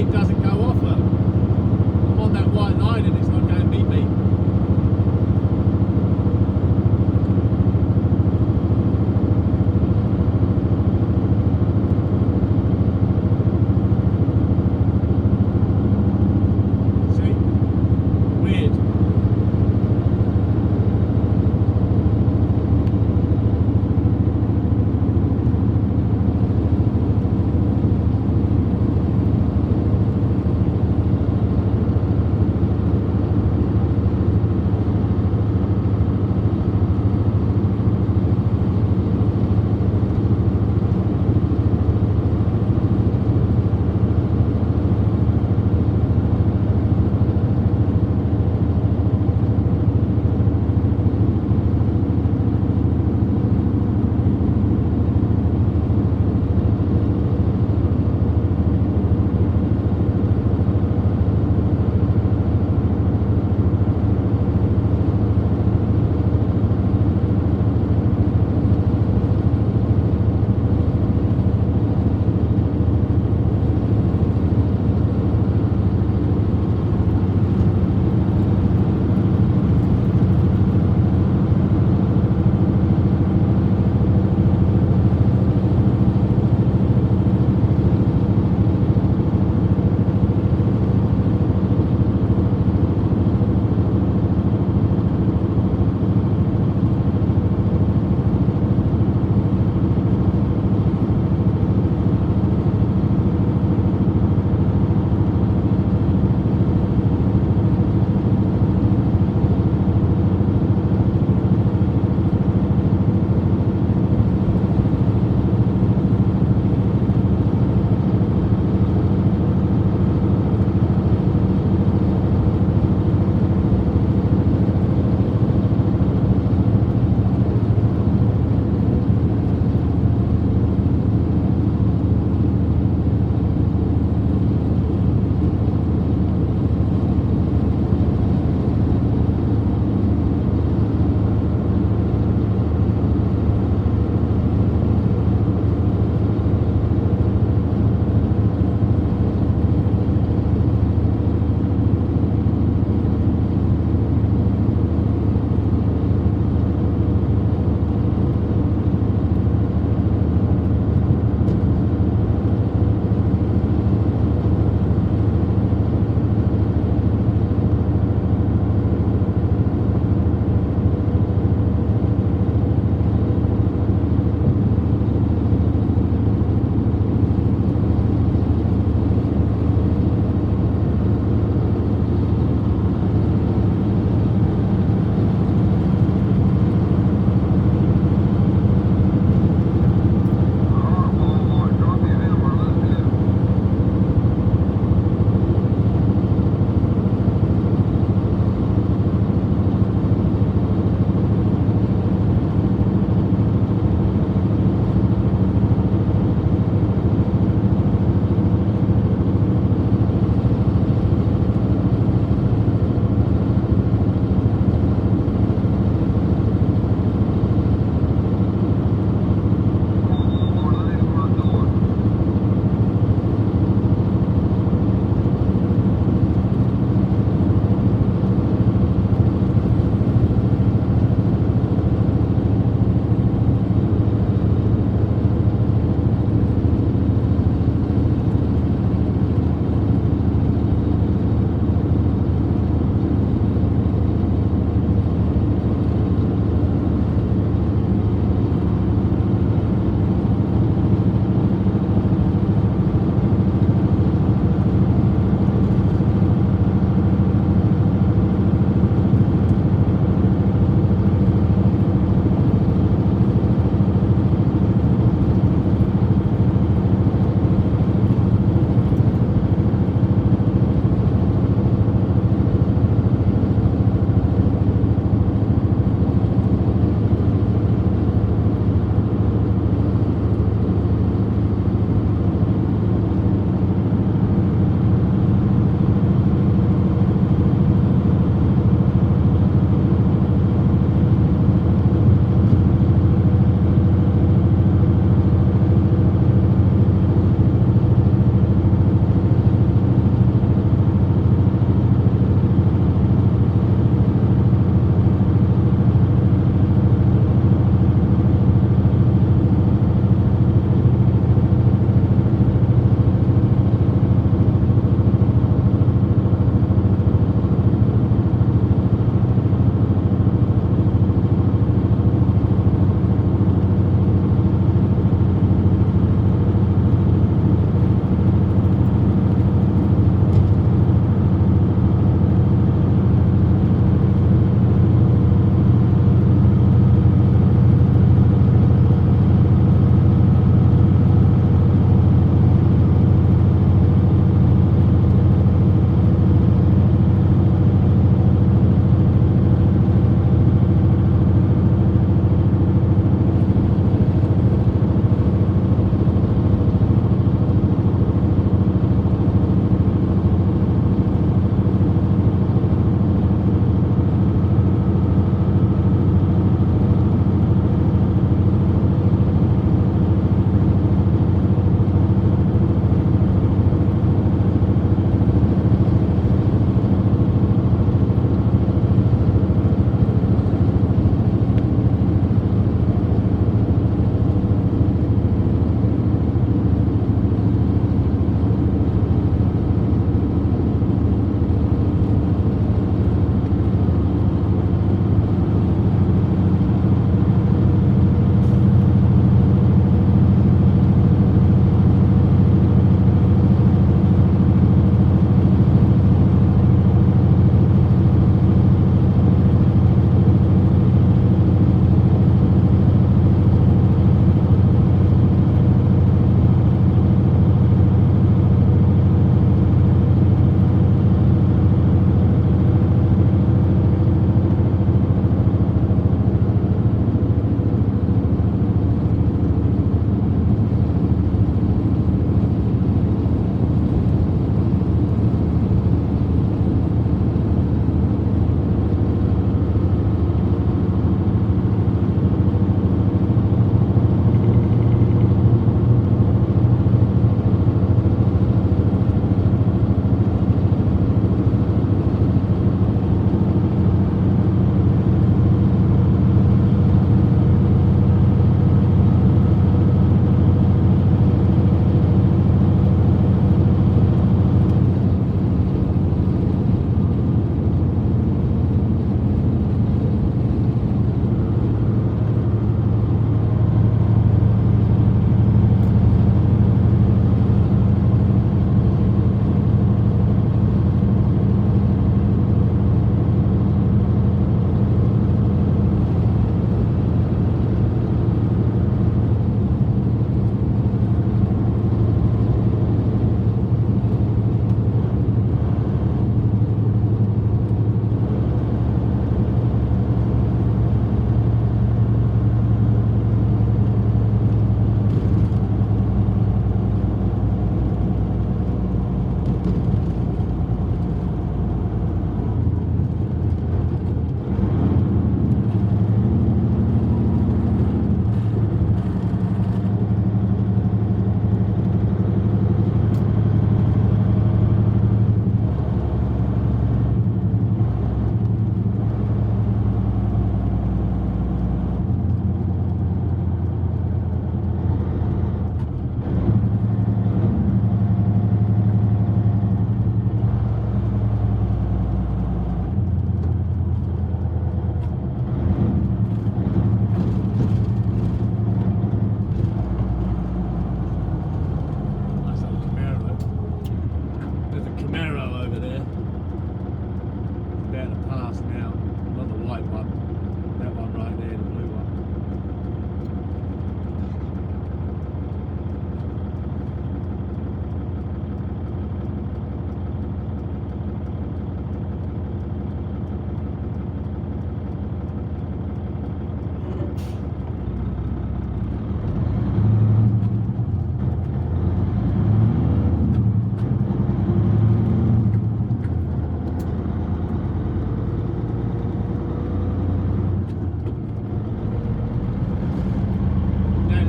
beep doesn't go off, look. I'm on that white line and it's not going beep beep. See? Weird.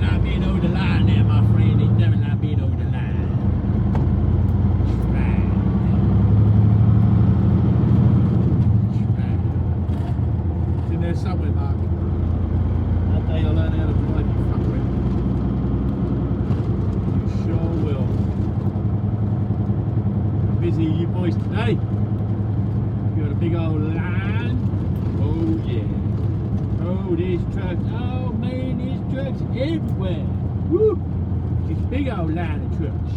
like being over the line there, my friend. He never like being over the line. Right. It's in there somewhere, Mark. That day you'll learn how to drive, you fucker. You sure will. Busy, you boys, today. You got a big old line. Oh, yeah. Oh, there's trucks. Oh, man, there's trucks everywhere. Woo! This big old line of trucks.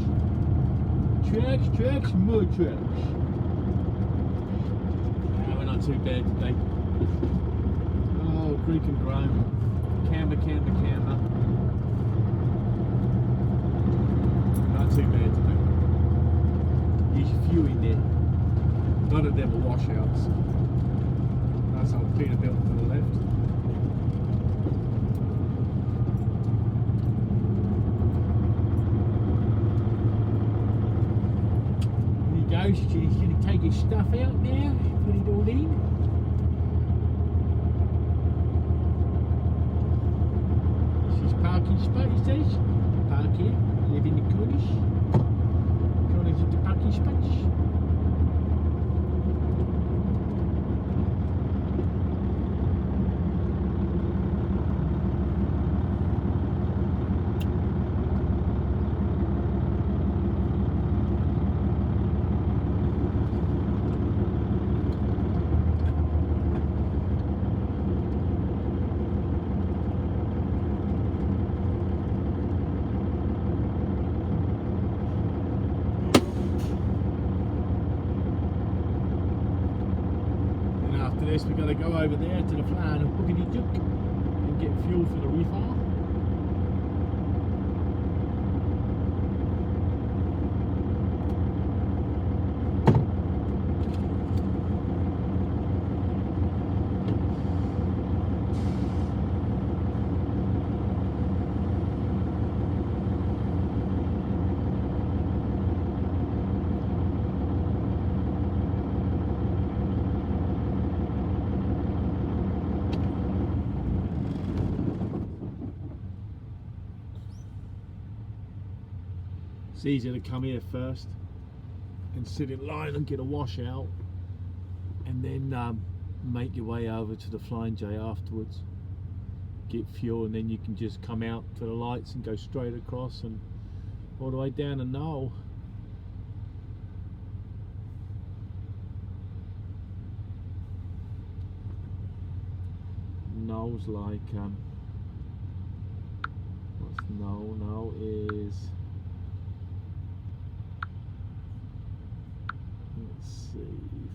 Trucks, more trucks. Yeah, we're not too bad today. Oh, creak and groan. Camber. Not too bad today. There's a few in there. None of them are washouts. Nice old Peterbilt to the left. There you go. She's going to take his stuff out now. Put it all in. This is parking spaces. Park here. Live in the corners. Corners of the parking space. We've got to go over there to the flying hookity duck and get fuel for the reefer. It's easier to come here first and sit in line and get a washout, and then make your way over to the Flying J afterwards, get fuel, and then you can just come out to the lights and go straight across and all the way down to Noel. Noel's like what's Noel? Noel is, let's see,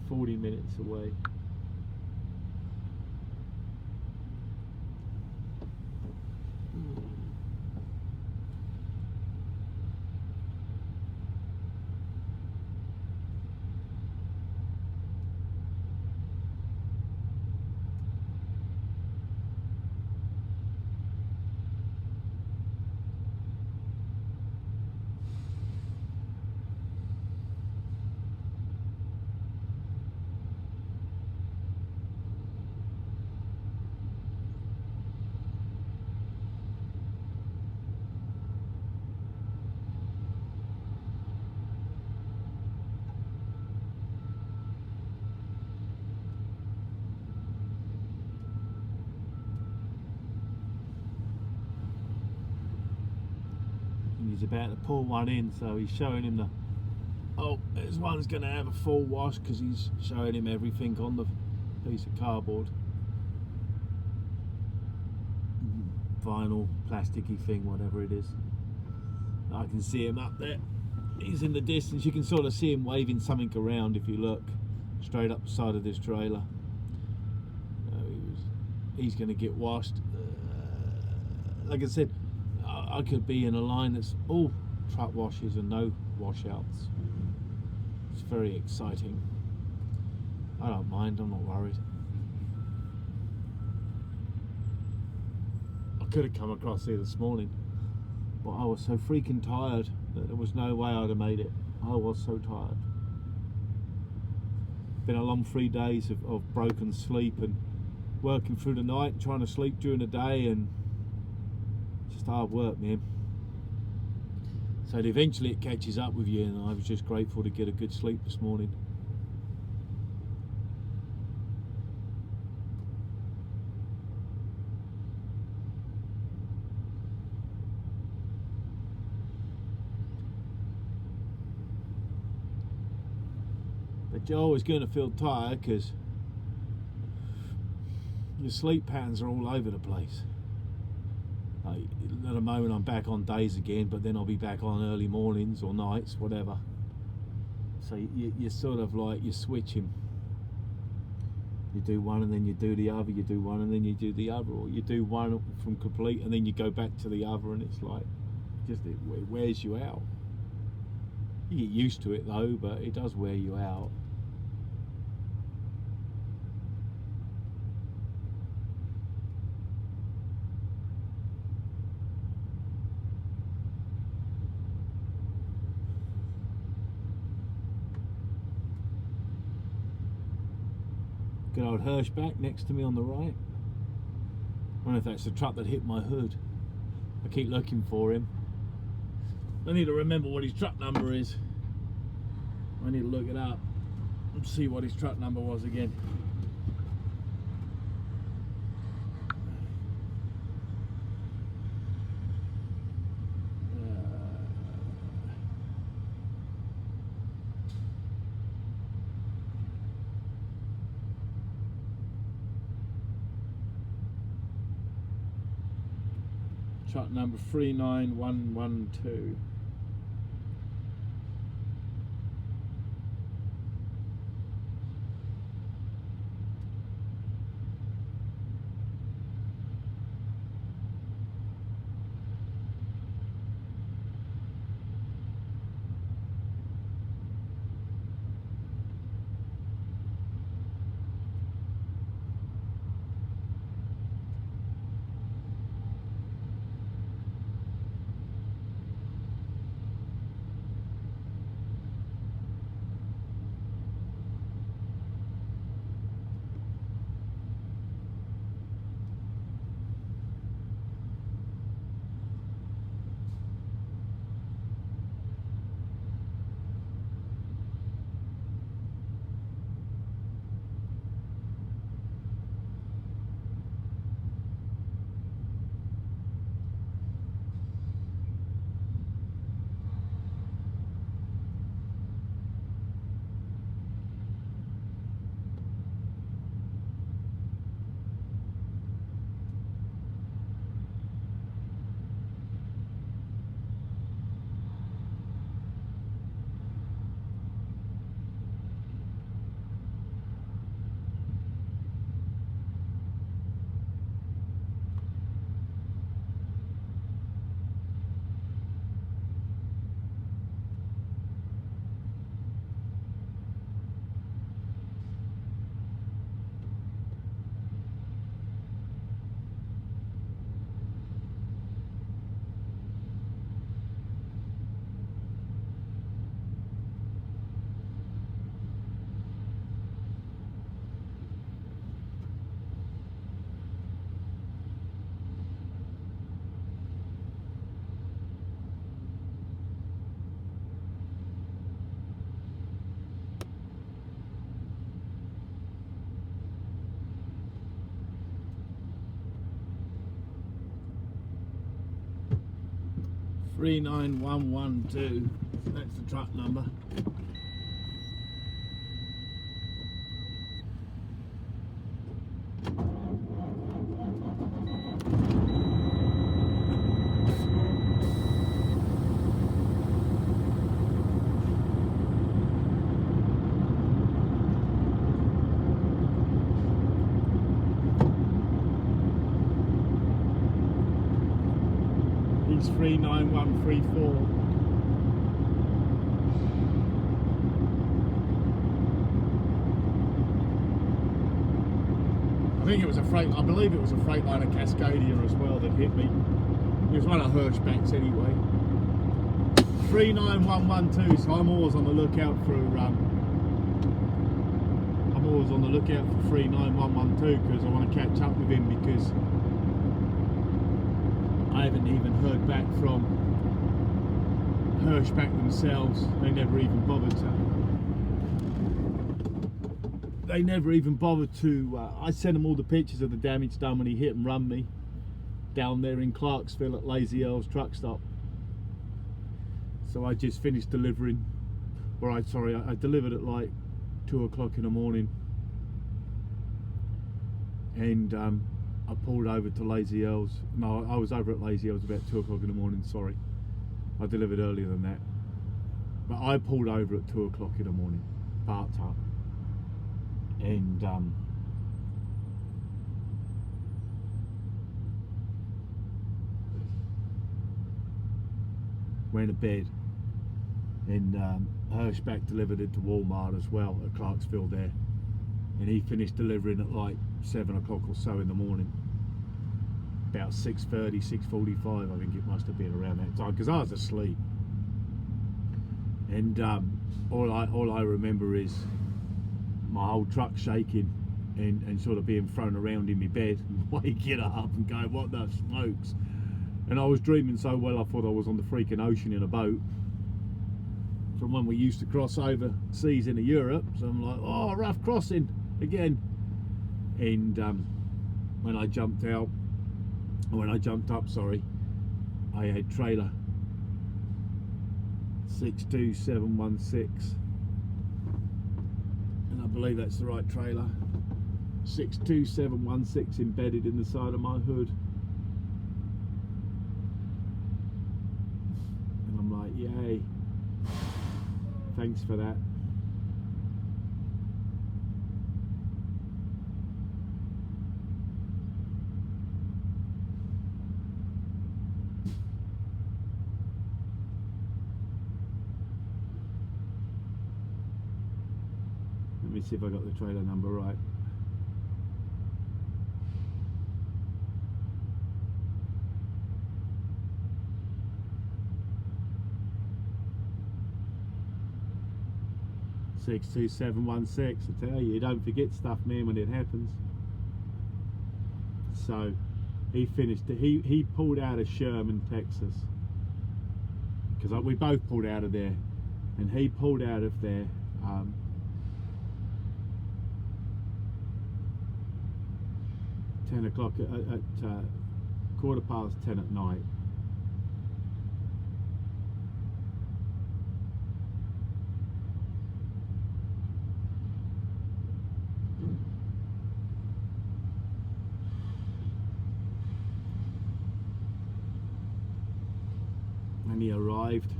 40 minutes away. He's about to pull one in, so he's showing him the, oh, this one's going to have a full wash because he's showing him everything on the piece of cardboard, vinyl, plasticky thing, whatever it is. I can see him up there, he's in the distance. You can sort of see him waving something around if you look straight up the side of this trailer. He's going to get washed. Like I said, I could be in a line that's all truck washes and no washouts. It's very exciting. I don't mind, I'm not worried. I could have come across here this morning, but I was so freaking tired that there was no way I'd have made it. I was so tired. Been a long 3 days of broken sleep and working through the night, trying to sleep during the day, and just hard work, man. So eventually it catches up with you, and I was just grateful to get a good sleep this morning. But you're always going to feel tired because your sleep patterns are all over the place. Like, at the moment I'm back on days again, but then I'll be back on early mornings or nights, whatever. So you're sort of like, you're switching. You do one and then you do the other, you do one and then you do the other, or you do one from complete and then you go back to the other, and it's like, just it wears you out. You get used to it though, but it does wear you out. Good old Hirschback next to me on the right. I don't know if that's the truck that hit my hood. I keep looking for him. I need to remember what his truck number is. I need to look it up and see what his truck number was again. Truck number 39112. $39112. That's the truck number. It's 39134. I think it was a freight. I believe it was a Freightliner Cascadia as well that hit me. It was one of Hirschbacks anyway. 39112. So I'm always on the lookout for. I'm always on the lookout for 39112 because I want to catch up with him because I haven't even heard back from Hirschback themselves. They never even bothered to. I sent them all the pictures of the damage done when he hit and run me down there in Clarksville at Lazy Earl's truck stop. So I just finished delivering. I delivered at like 2 o'clock in the morning, and I pulled over to Lazy Earl's. No, I was over at Lazy Earl's about 2 o'clock in the morning. Sorry, I delivered earlier than that, but I pulled over at 2 o'clock in the morning, parked up, and went to bed. And Hirschback delivered it to Walmart as well at Clarksville there, and he finished delivering at like 7 o'clock or so in the morning, about 6:30, 6:45 I think it must have been around that time, because I was asleep. And all I remember is my whole truck shaking and sort of being thrown around in my bed and waking up and going, what the smokes. And I was dreaming so well I thought I was on the freaking ocean in a boat, from when we used to cross over seas into Europe. So I'm like, oh, rough crossing again. And when I jumped up, sorry, I had trailer 62716, and I believe that's the right trailer, 62716 embedded in the side of my hood. And I'm like, yay. Thanks for that. Let me see if I got the trailer number right. Six 2716. I tell you don't forget stuff, man, when it happens. So he finished. He pulled out of Sherman, Texas, because we both pulled out of there, and he pulled out of there. 10 o'clock at 10:15 at night. And he arrived.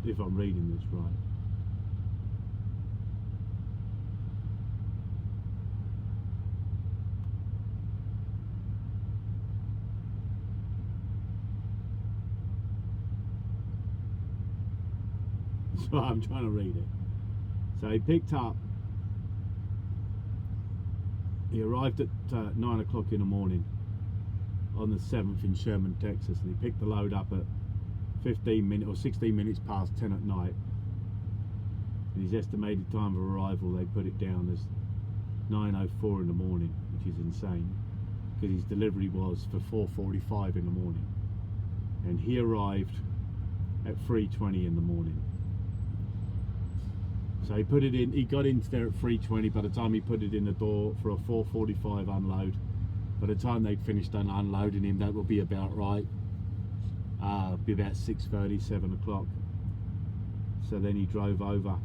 If I'm reading this right. So I'm trying to read it. So he picked up. He arrived at 9 o'clock in the morning on the 7th in Sherman, Texas, and he picked the load up at 15 minutes or 16 minutes past 10 at night. And his estimated time of arrival, they put it down as 9:04 in the morning, which is insane, because his delivery was for 4:45 in the morning, and he arrived at 3:20 in the morning. So he put it in. He got into there at 3:20. By the time he put it in the door for a 4:45 unload, by the time they'd finished unloading him, that would be about right. Be about 6:30, 7 o'clock. So then he drove over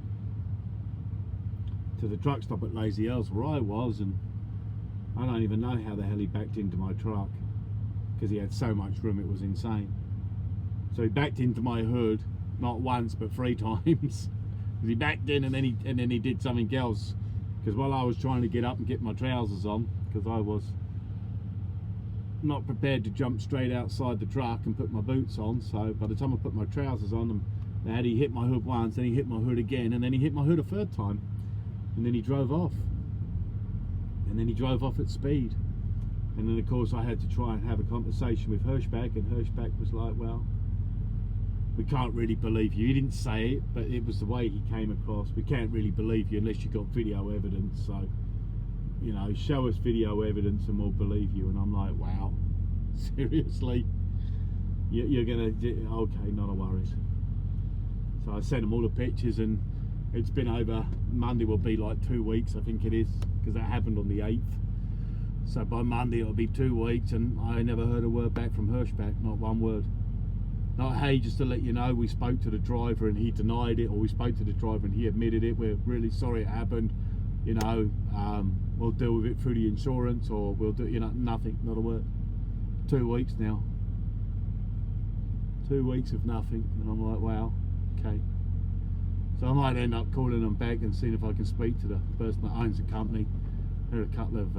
to the truck stop at Lazy Earl's where I was, and I don't even know how the hell he backed into my truck, because he had so much room, it was insane. So he backed into my hood not once but 3 times. He backed in and then he did something else, because while I was trying to get up and get my trousers on, because I was not prepared to jump straight outside the truck and put my boots on, so by the time I put my trousers on, he hit my hood once, then he hit my hood again, and then he hit my hood a 3rd time, and then he drove off. And then he drove off at speed. And then of course I had to try and have a conversation with Hirschback, and Hirschback was like, well, we can't really believe you. He didn't say it, but it was the way he came across. We can't really believe you unless you've got video evidence. So, you know, show us video evidence and we'll believe you. And I'm like, wow, seriously? You're gonna, okay, not a worries. So I sent him all the pictures, and it's been over, Monday will be like 2 weeks, I think it is, because that happened on the 8th. So by Monday it'll be 2 weeks, and I never heard a word back from Hirschbach, not one word. Not, hey, just to let you know, we spoke to the driver and he denied it, or we spoke to the driver and he admitted it, we're really sorry it happened, you know, we'll deal with it through the insurance, or we'll do, you know, nothing, not a word. 2 weeks now. 2 weeks of nothing, and I'm like, wow, okay. So I might end up calling them back and seeing if I can speak to the person that owns the company. There are a couple of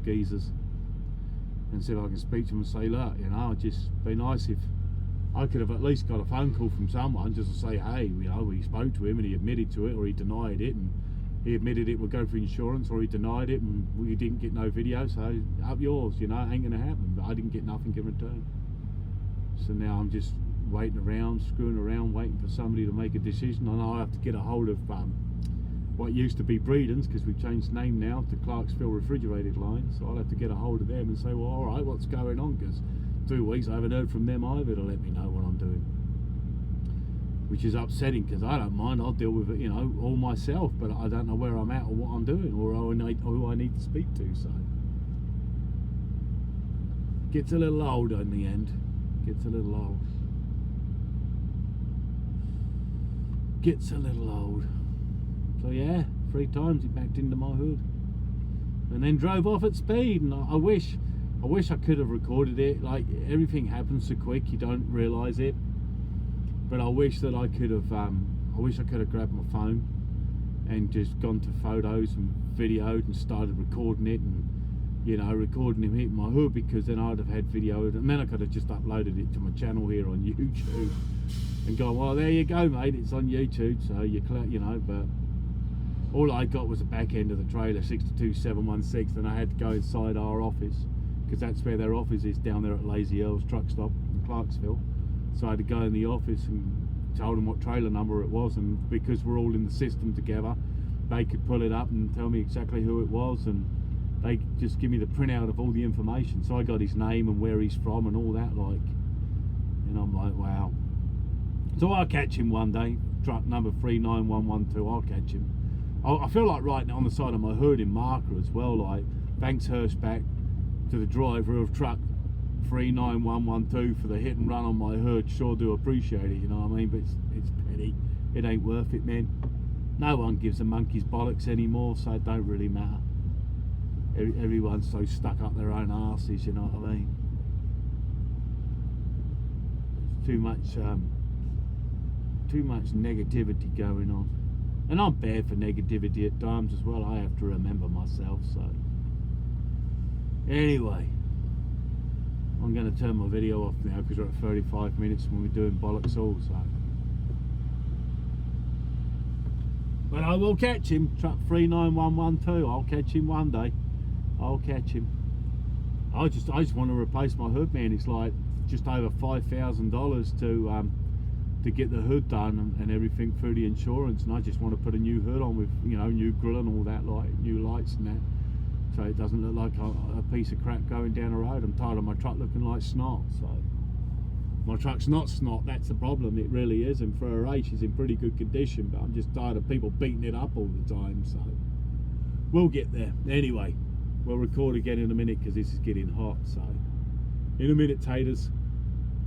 geezers, and see if I can speak to them and say, look, you know, it'd just be nice if I could have at least got a phone call from someone just to say, hey, you know, we spoke to him and he admitted to it, or he denied it, and he admitted it would go for insurance, or he denied it and we didn't get no video, so up yours, you know, it ain't gonna happen. But I didn't get nothing in return. So now I'm just waiting around, screwing around, waiting for somebody to make a decision. I know I have to get a hold of what used to be Breeden's, because we've changed name now to Clarksville Refrigerated Line, so I'll have to get a hold of them and say, well, all right, what's going on? Because 2 weeks I haven't heard from them either to let me know what I'm doing, which is upsetting, because I don't mind, I'll deal with it, you know, all myself, but I don't know where I'm at or what I'm doing, or who I need to speak to. So gets a little old in the end, gets a little old. Gets a little old. So yeah, 3 times he backed into my hood and then drove off at speed, and I wish I could have recorded it. Like, everything happens so quick you don't realise it, but I wish that I could have grabbed my phone and just gone to photos and videoed and started recording it, and, you know, recording him hitting my hood, because then I'd have had video, and then I could have just uploaded it to my channel here on YouTube and gone, well, there you go, mate, it's on YouTube, so you know. But all I got was the back end of the trailer, 62716, and I had to go inside our office, because that's where their office is, down there at Lazy Earl's truck stop in Clarksville. So I had to go in the office and told them what trailer number it was, and because we're all in the system together, they could pull it up and tell me exactly who it was, and they just give me the printout of all the information. So I got his name and where he's from and all that, like, and I'm like, wow. So I'll catch him one day, truck number 39112, I'll catch him. I feel like writing it on the side of my hood in marker as well, like, thanks Hirschbach to the driver of truck 39112 for the hit and run on my hood, sure do appreciate it, you know what I mean, but it's petty, it ain't worth it, man. No one gives a monkey's bollocks anymore, so it don't really matter. Everyone's so stuck up their own arses, you know what I mean. Too much negativity going on, and I'm bad for negativity at times as well. I have to remember myself. So anyway, I'm going to turn my video off now, because we're at 35 minutes when we're doing bollocks all. So, but I will catch him, truck 39112. I'll catch him one day. I'll catch him. I just want to replace my hood, man. It's like just over $5,000 to get the hood done and everything through the insurance, and I just want to put a new hood on with, you know, new grill and all that, like new lights and that, so it doesn't look like a piece of crap going down the road. I'm tired of my truck looking like snot. So my truck's not snot, that's the problem, it really is, and for a age it's in pretty good condition, but I'm just tired of people beating it up all the time. So we'll get there. Anyway, we'll record again in a minute, because this is getting hot. So in a minute, taters.